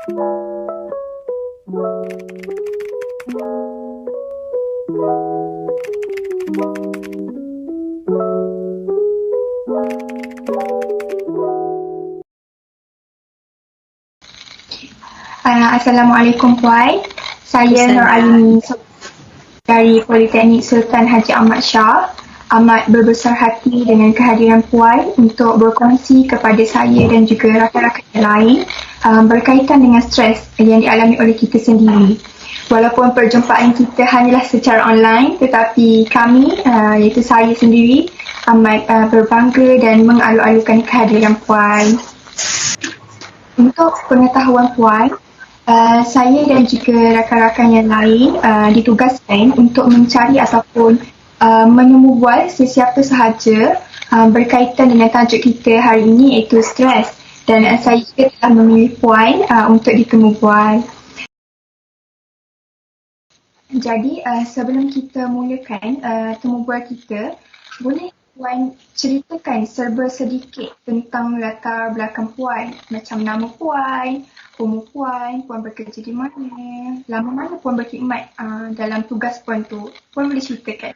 Assalamualaikum Puan. Saya Nur Aini dari Politeknik Sultan Haji Ahmad Shah. Amat berbesar hati dengan kehadiran Puan untuk berkongsi kepada saya dan juga rakan-rakan yang lain berkaitan dengan stres yang dialami oleh kita sendiri. Walaupun perjumpaan kita hanyalah secara online, tetapi kami, iaitu saya sendiri, amat berbangga dan mengalu-alukan kehadiran Puan. Untuk pengetahuan Puan, saya dan juga rakan-rakan yang lain ditugaskan untuk mencari ataupun menemu bual sesiapa sahaja berkaitan dengan tajuk kita hari ini iaitu stres, dan saya juga telah memilih Puan untuk ditemu bual. Jadi sebelum kita mulakan temu bual kita, boleh Puan ceritakan serba sedikit tentang latar belakang Puan, macam nama Puan, umur Puan, Puan bekerja di mana, lama mana Puan berkhidmat dalam tugas Puan tu. Puan boleh ceritakan?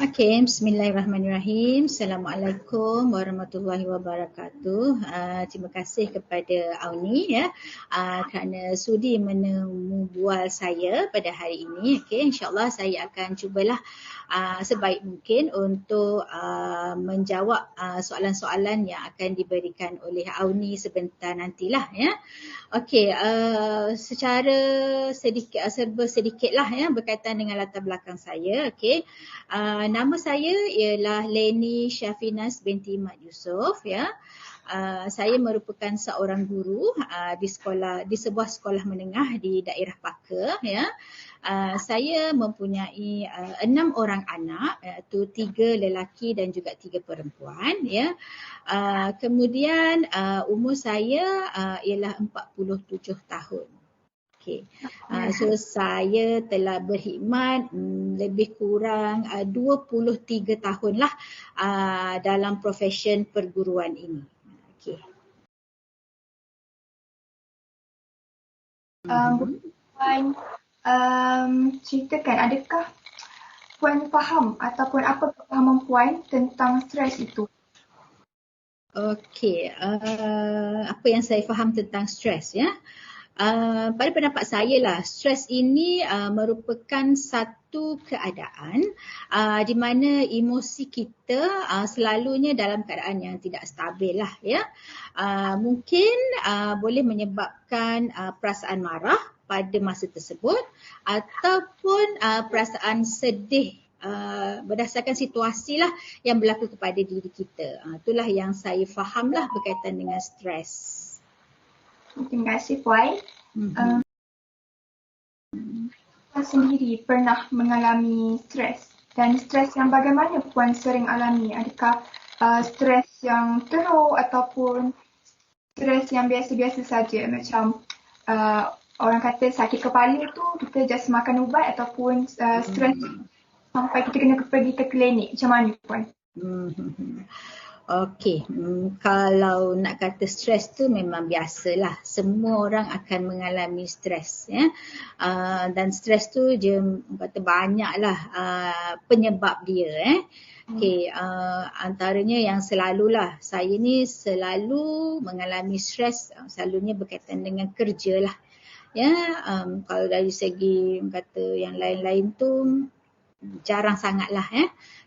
Okey, bismillahirrahmanirrahim. Assalamualaikum warahmatullahi wabarakatuh. Terima kasih kepada Auni kerana sudi menemu bual saya pada hari ini. Okey, insya-Allah saya akan cubalah sebaik mungkin untuk menjawab soalan-soalan yang akan diberikan oleh Auni sebentar nantilah ya. Okey, secara serba sedikitlah ya berkaitan dengan latar belakang saya. Okey. Nama saya ialah Leni Syafinas binti Mat Yusof ya. Saya merupakan seorang guru di sebuah sekolah menengah di daerah Paka ya. Saya mempunyai 6 orang anak, iaitu 3 lelaki dan juga 3 perempuan ya. Kemudian umur saya ialah 47 tahun. Okay. So saya telah berkhidmat lebih kurang 23 tahun lah dalam profession perguruan ini. Okay. Puan ceritakan, adakah Puan faham ataupun apa pemahaman Puan tentang stres itu? Okey, apa yang saya faham tentang stres ya? Pada pendapat saya lah, stres ini merupakan satu keadaan di mana emosi kita selalunya dalam keadaan yang tidak stabil lah ya. Mungkin boleh menyebabkan perasaan marah pada masa tersebut ataupun perasaan sedih berdasarkan situasi lah yang berlaku kepada diri kita. Itulah yang saya faham lah berkaitan dengan stres. Terima kasih Puan. Puan sendiri pernah mengalami stres, dan stres yang bagaimana Puan sering alami? Adakah stres yang teruk ataupun stres yang biasa-biasa saja, macam orang kata sakit kepala tu kita just makan ubat, ataupun stres sampai kita kena pergi ke klinik? Macam mana Puan? Okey, kalau nak kata stres tu memang biasalah. Semua orang akan mengalami stres ya. Dan stres tu dia kata banyaklah penyebab dia Okey, antaranya yang selalulah saya ni selalu mengalami stres, selalunya berkaitan dengan kerja lah. Ya, kalau dari segi kata yang lain-lain tu jarang sangatlah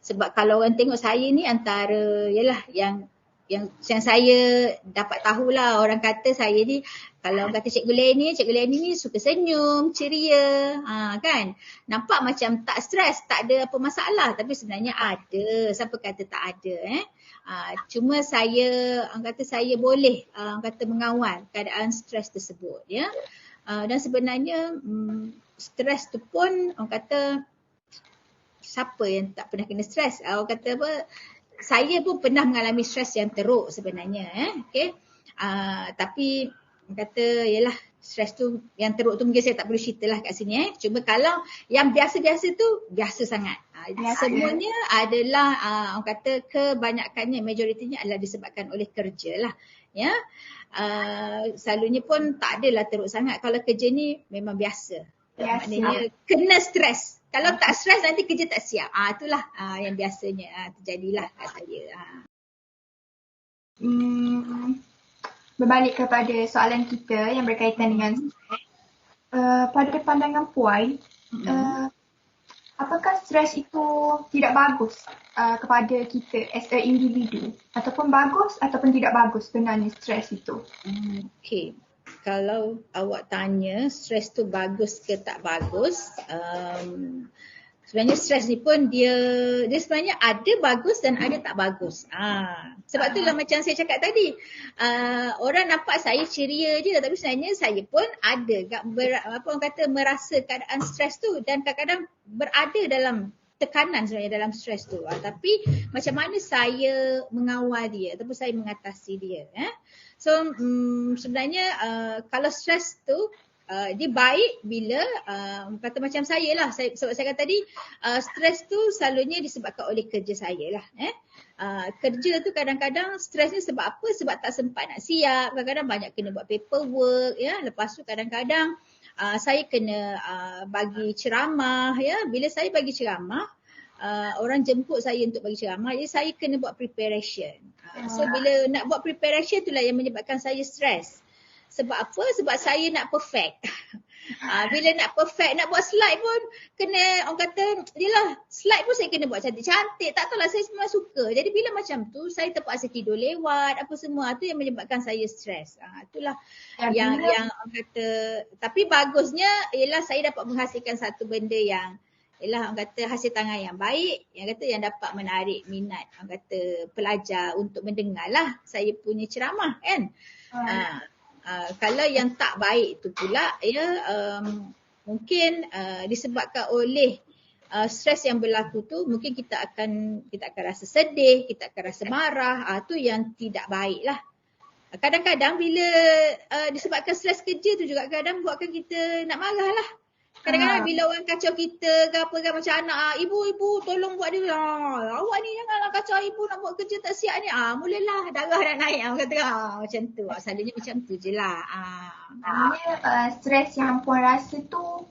sebab kalau orang tengok saya ni antara yang saya dapat tahulah, orang kata saya ni, kalau orang kata Cikgu Leni ni suka senyum, ceria, kan? Nampak macam tak stres, tak ada apa masalah, tapi sebenarnya ada. Siapa kata tak ada cuma orang kata saya boleh mengawal keadaan stres tersebut ya. Dan sebenarnya stres tu pun orang kata siapa yang tak pernah kena stres? Orang kata apa? Saya pun pernah mengalami stres yang teruk sebenarnya. Okay? Tapi kata yalah stres tu yang teruk tu mungkin saya tak perlu cerita lah kat sini Cuma kalau yang biasa-biasa tu biasa sangat. Semuanya adalah orang kata kebanyakannya, majoritinya adalah disebabkan oleh kerja lah. Ya. Selalunya pun tak adalah teruk sangat. Kalau kerja ni memang biasa. Maknanya kena stres. Kalau tak stres nanti kerja tak siap. Itulah yang biasanya terjadilah kat saya. Berbalik kepada soalan kita yang berkaitan dengan stres. Pada pandangan Puan, apakah stres itu tidak bagus kepada kita as a individu? Ataupun bagus ataupun tidak bagus sebenarnya stres itu? Okay. Kalau awak tanya stres tu bagus ke tak bagus, sebenarnya stres ni pun dia sebenarnya ada bagus dan ada tak bagus. Sebab itulah macam saya cakap tadi, orang nampak saya ceria je tapi sebenarnya saya pun ada orang kata merasa keadaan stres tu dan kadang-kadang berada dalam tekanan sebenarnya dalam stres tu. Tapi macam mana saya mengawal dia ataupun saya mengatasi dia. So sebenarnya kalau stres tu dia baik bila kata macam saya lah, sebab saya kata tadi stres tu selalunya disebabkan oleh kerja saya lah. Kerja tu kadang-kadang stresnya sebab apa? Sebab tak sempat nak siap, kadang-kadang banyak kena buat paperwork ya. Lepas tu kadang-kadang saya kena bagi ceramah ya. Bila saya bagi ceramah, orang jemput saya untuk bagi ceramah, jadi saya kena buat preparation. So bila nak buat preparation itulah yang menyebabkan saya stres. Sebab apa? Sebab saya nak perfect. Bila nak perfect, nak buat slide pun kena, orang kata, yelah slide pun saya kena buat cantik-cantik. Tak tahulah, saya semua suka. Jadi bila macam tu, saya terpaksa tidur lewat, apa semua. Itu yang menyebabkan saya stres. Itulah yang orang kata. Tapi bagusnya ialah saya dapat menghasilkan satu benda yang ialah orang kata hasil tangan yang baik, yang kata yang dapat menarik minat orang kata pelajar untuk mendengar lah saya punya ceramah kan. Kalau yang tak baik tu pula ya mungkin disebabkan oleh stres yang berlaku tu, mungkin kita akan rasa sedih, kita akan rasa marah, tu yang tidak baik lah. Kadang-kadang bila disebabkan stres kerja tu juga kadang buatkan kita nak marah lah. Kadang-kadang bila orang kacau kita ke apa kan, macam anak, ibu tolong buat dia, awak ni janganlah kacau ibu nak buat kerja tak siap ni, mulalah darah nak naik, orang kata macam tu, selalunya macam tu je lah. Stres yang Puan rasa tu,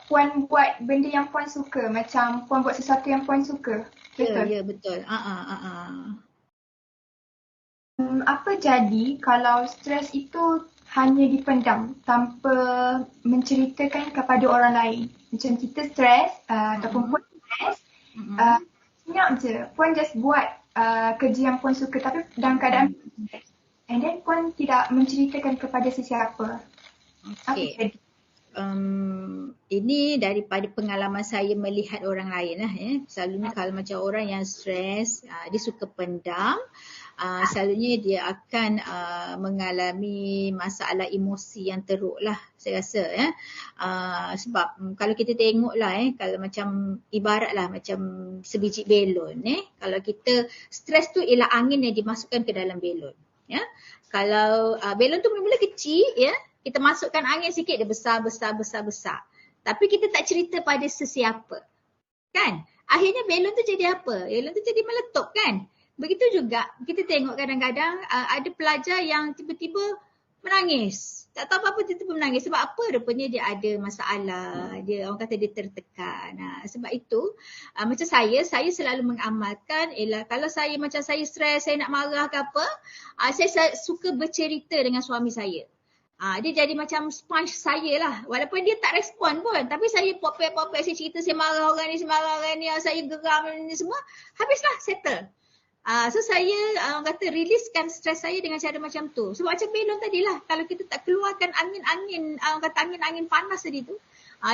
Puan buat benda yang Puan suka, macam Puan buat sesuatu yang Puan suka. Ya, betul. Apa jadi kalau stres itu hanya dipendam tanpa menceritakan kepada orang lain? Macam kita stres ataupun Puan stres, senyap je. Puan just buat kerja yang Puan suka tapi dalam keadaan stres. And then Puan tidak menceritakan kepada sesiapa. Apa jadi? Ini daripada pengalaman saya melihat orang lain lah ya. Selalunya kalau macam orang yang stres, dia suka pendam, selalunya dia akan mengalami masalah emosi yang teruk lah saya rasa ya. Sebab kalau kita tengok lah kalau macam ibarat lah macam sebiji belon kalau kita stres tu ialah angin yang dimasukkan ke dalam belon ya. Kalau belon tu mula-mula kecil ya, kita masukkan angin sikit dia besar. Tapi kita tak cerita pada sesiapa. Kan? Akhirnya belon tu jadi apa? Belon tu jadi meletup kan? Begitu juga kita tengok kadang-kadang ada pelajar yang tiba-tiba menangis. Tak tahu apa-apa tiba-tiba menangis. Sebab apa? Rupanya dia ada masalah. Dia orang kata dia tertekan. Sebab itu macam saya selalu mengamalkan ialah kalau saya macam saya stres, saya nak marah ke apa, saya suka bercerita dengan suami saya. Dia jadi macam sponge saya lah. Walaupun dia tak respon pun. Tapi saya popek, saya cerita, saya marah orang ni, saya geram ni semua. Habislah, settle. So saya kata riliskan stres saya dengan cara macam tu. Sebab macam belon tadi lah. Kalau kita tak keluarkan angin-angin panas tadi tu,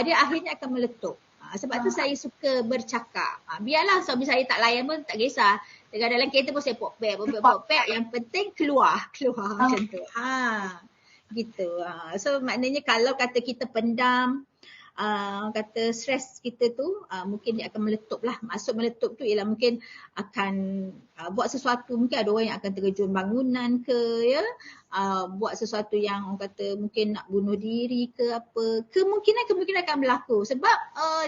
dia akhirnya akan meletup. Sebab tu saya suka bercakap. Biarlah suami saya tak layan pun tak kisah. Dekat dalam kereta pun saya popek. Yang penting keluar macam tu. Gitu. So maknanya kalau kata kita pendam, kata stres kita tu mungkin dia akan meletup lah. Maksud meletup tu ialah mungkin akan buat sesuatu, mungkin ada orang yang akan terjun bangunan ke ya, buat sesuatu yang orang kata mungkin nak bunuh diri ke apa, kemungkinan akan berlaku sebab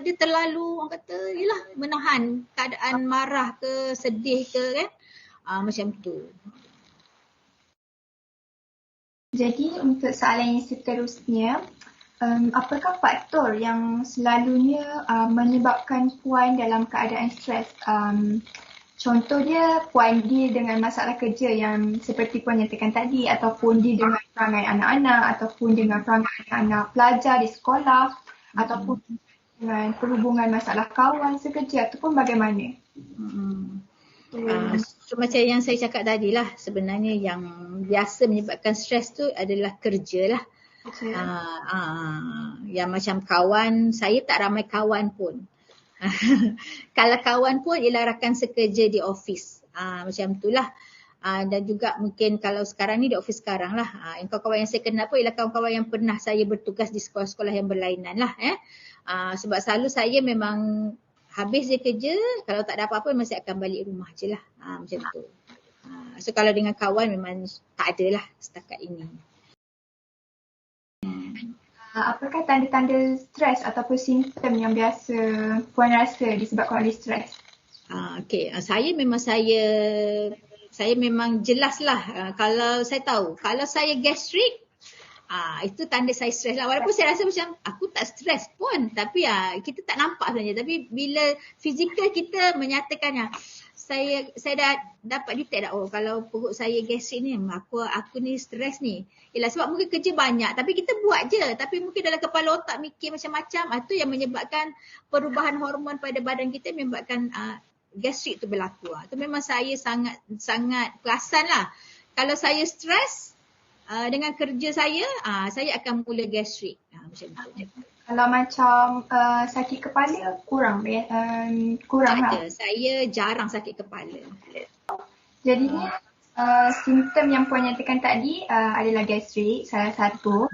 dia terlalu orang kata yalah menahan keadaan marah ke sedih ke kan, macam tu. Jadi untuk soalan yang seterusnya, apakah faktor yang selalunya menyebabkan Puan dalam keadaan stres? Contoh dia, Puan deal dengan masalah kerja yang seperti Puan nyatakan tadi, ataupun deal dengan perangai anak-anak, ataupun dengan perangai anak-anak pelajar di sekolah, ataupun dengan perhubungan masalah kawan sekerja, ataupun bagaimana? So macam yang saya cakap tadi lah, sebenarnya yang biasa menyebabkan stres tu adalah kerja lah. Okay. Yang macam kawan, saya tak ramai kawan pun. Kalau kawan pun ialah rakan sekerja di office. Macam tu lah. Dan juga mungkin kalau sekarang ni di office sekarang lah. Kawan-kawan yang saya kenal pun ialah kawan-kawan yang pernah saya bertugas di sekolah-sekolah yang berlainan lah. Sebab selalu saya memang habis je kerja, kalau tak ada apa-apa masih akan balik rumah je lah. Macam tu. So kalau dengan kawan memang tak ada lah setakat ini. Apakah tanda-tanda stres ataupun simptom yang biasa Puan rasa disebabkan oleh stres? Okay, saya memang jelas lah. Kalau saya tahu, kalau saya gastrik, itu tanda saya stres lah. Walaupun saya rasa macam aku tak stres pun, tapi kita tak nampak sebenarnya. Tapi bila fizikal kita menyatakannya, saya dah dapat detect dah, kalau perut saya gastrik ni, aku ni stres ni. Ialah sebab mungkin kerja banyak, tapi kita buat je. Tapi mungkin dalam kepala otak mikir macam-macam, itu yang menyebabkan perubahan hormon pada badan kita, menyebabkan gastrik tu berlaku. Itu memang saya sangat perasan lah. Kalau saya stres, dengan kerja saya akan mula gastrik. Macam tu. Kalau macam sakit kepala, kurang lah. Saya jarang sakit kepala. Jadinya simptom yang Puan nyatakan tadi adalah gastrik, salah satu.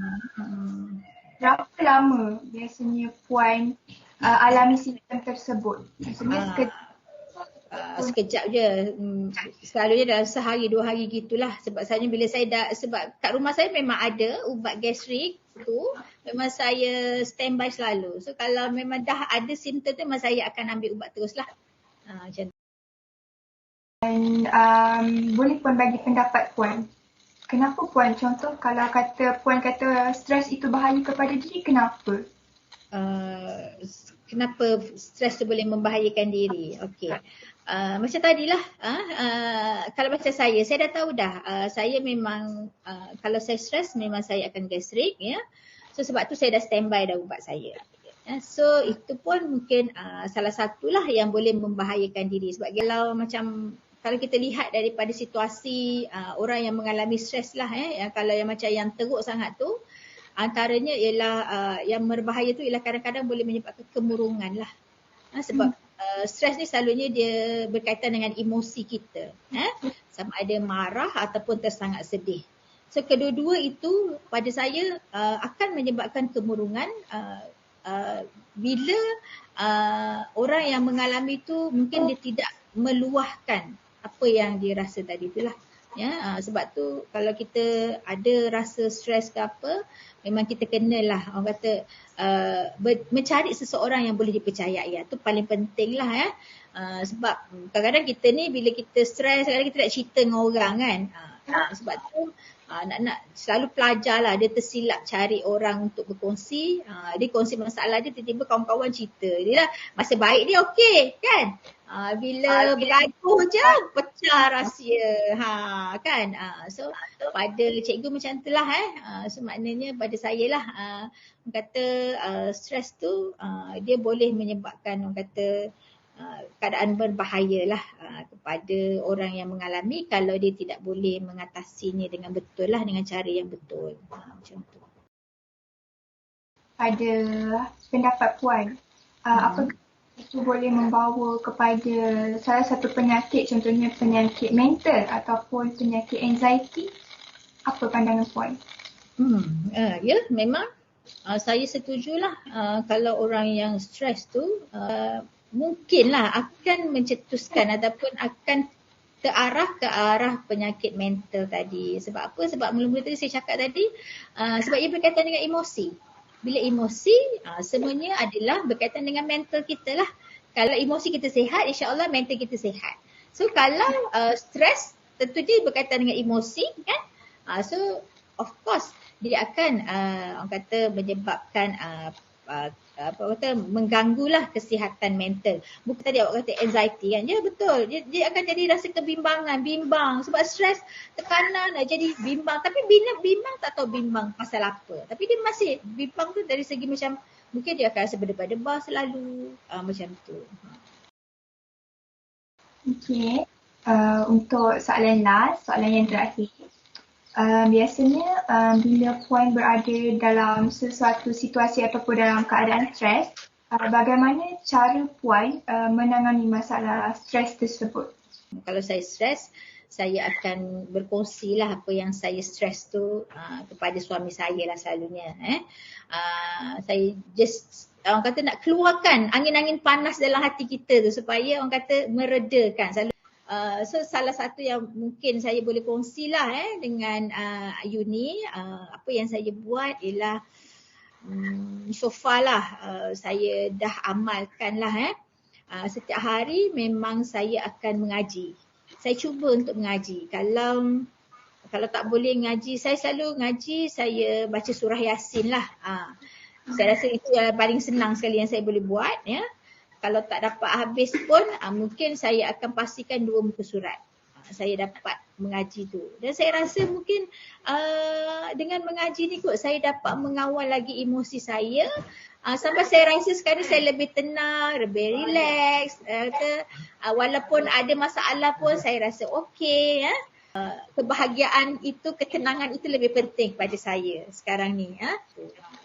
Berapa lama biasanya Puan alami simptom tersebut? Maksudnya sekejap je. Selalunya dalam sehari 2 hari gitulah. Sebab sebab kat rumah saya memang ada ubat gastrik tu, memang saya standby selalu. So kalau memang dah ada simptom tu, memang saya akan ambil ubat teruslah. Macam tu. Dan boleh Puan bagi pendapat Puan? Kenapa Puan? Contoh kalau Puan kata stres itu bahaya kepada diri, kenapa? Kenapa stres tu boleh membahayakan diri? Okey. Macam tadilah, kalau macam saya dah tahu dah, saya memang kalau saya stres memang saya akan gastrik ya. So sebab tu saya dah standby dah ubat saya. So itu pun mungkin salah satulah yang boleh membahayakan diri. Sebab kalau kita lihat daripada situasi orang yang mengalami stres lah kalau yang macam yang teruk sangat tu, antaranya ialah yang berbahaya tu ialah kadang-kadang boleh menyebabkan kemurungan lah. Sebab stres ni selalunya dia berkaitan dengan emosi kita. Sama ada marah ataupun tersangat sedih. So kedua-dua itu pada saya akan menyebabkan kemurungan bila orang yang mengalami tu mungkin dia tidak meluahkan apa yang dia rasa tadi itulah. Sebab tu kalau kita ada rasa stres ke apa, memang kita kenalah orang kata mencari seseorang yang boleh dipercayai. Itu paling penting lah sebab kadang-kadang kita ni bila kita stres, kadang-kadang kita nak cerita dengan orang kan. Sebab tu nak selalu pelajar lah, dia tersilap cari orang untuk berkongsi. Dia kongsi masalah dia, tiba-tiba kawan-kawan cerita. Dia lah masa baik dia okey kan. Bila bergaduh je pecah rahsia. Kan. So pada cikgu macam tu lah so maknanya pada saya lah kata stres tu dia boleh menyebabkan orang kata keadaan berbahaya lah kepada orang yang mengalami kalau dia tidak boleh mengatasinya dengan betul lah, dengan cara yang betul. Macam tu. Pada pendapat Puan, apakah itu boleh membawa kepada salah satu penyakit, contohnya penyakit mental ataupun penyakit anxiety? Apa pandangan Puan? Ya, memang Saya setujulah kalau orang yang stres tu mungkinlah akan mencetuskan ataupun akan terarah ke arah penyakit mental tadi. Sebab apa? Sebab mula-mula tadi saya cakap tadi sebab ia berkaitan dengan emosi. Bila emosi semuanya adalah berkaitan dengan mental kita lah. Kalau emosi kita sihat, insya-Allah mental kita sihat. So kalau stres tentu dia berkaitan dengan emosi kan. So of course dia akan orang kata menyebabkan apa kata mengganggulah kesihatan mental. Bukan tadi awak kata anxiety kan. Ya betul. Dia akan jadi rasa kebimbangan, bimbang sebab stres, tekanan jadi bimbang. Tapi bila bimbang tak tahu bimbang pasal apa. Tapi dia masih bimbang tu dari segi macam mungkin dia akan rasa berdebar-debar selalu macam tu. Okey. Untuk soalan yang terakhir. Biasanya bila puan berada dalam sesuatu situasi ataupun dalam keadaan stres, bagaimana cara puan menangani masalah stres tersebut? Kalau saya stres, saya akan berkongsilah apa yang saya stres tu kepada suami saya lah selalunya. Saya just orang kata nak keluarkan angin-angin panas dalam hati kita tu supaya orang kata meredakan. Selalu so salah satu yang mungkin saya boleh kongsilah dengan Yuni, apa yang saya buat ialah so far lah saya dah amalkan lah setiap hari memang saya akan mengaji. Saya cuba untuk mengaji. Kalau tak boleh ngaji, saya selalu ngaji, saya baca surah Yasin lah. Saya rasa itu yang paling senang sekali yang saya boleh buat ya. Kalau tak dapat habis pun mungkin saya akan pastikan 2 muka surat. Saya dapat mengaji tu. Dan saya rasa mungkin dengan mengaji ni kot saya dapat mengawal lagi emosi saya. Sampai saya rasa sekarang saya lebih tenang, lebih relax. Walaupun ada masalah pun saya rasa okey ya. Kebahagiaan itu, ketenangan itu lebih penting pada saya sekarang ni.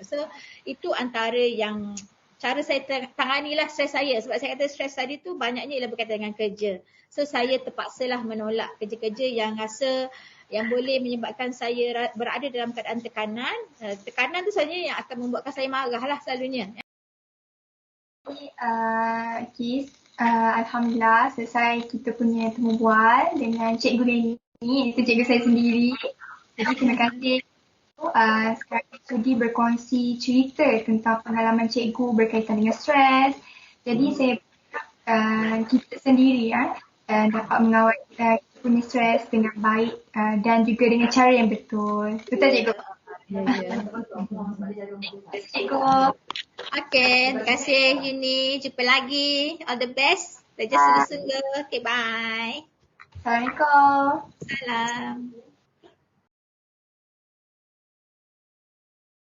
So itu antara yang cara saya tanganilah stres saya. Sebab saya kata stres tadi tu banyaknya ialah berkaitan dengan kerja. So saya terpaksalah menolak kerja-kerja yang rasa yang boleh menyebabkan saya berada dalam keadaan tekanan. Tekanan tu sebenarnya yang akan membuatkan saya marah lah selalunya. Kis, Alhamdulillah selesai kita punya temu bual dengan Cikgu Reni. Itu cikgu saya sendiri. Jadi terima kasih sekarang sudi berkongsi cerita tentang pengalaman cikgu berkaitan dengan stres. Jadi saya berharap kita sendiri dapat mengawal kita punya stres dengan baik dan juga dengan cara yang betul. Betul cikgu? Cikgu. Okay, terima kasih Yuni. Jumpa lagi. All the best. Belajar sungguh-sungguh. Okay, bye. Assalamualaikum. Salam.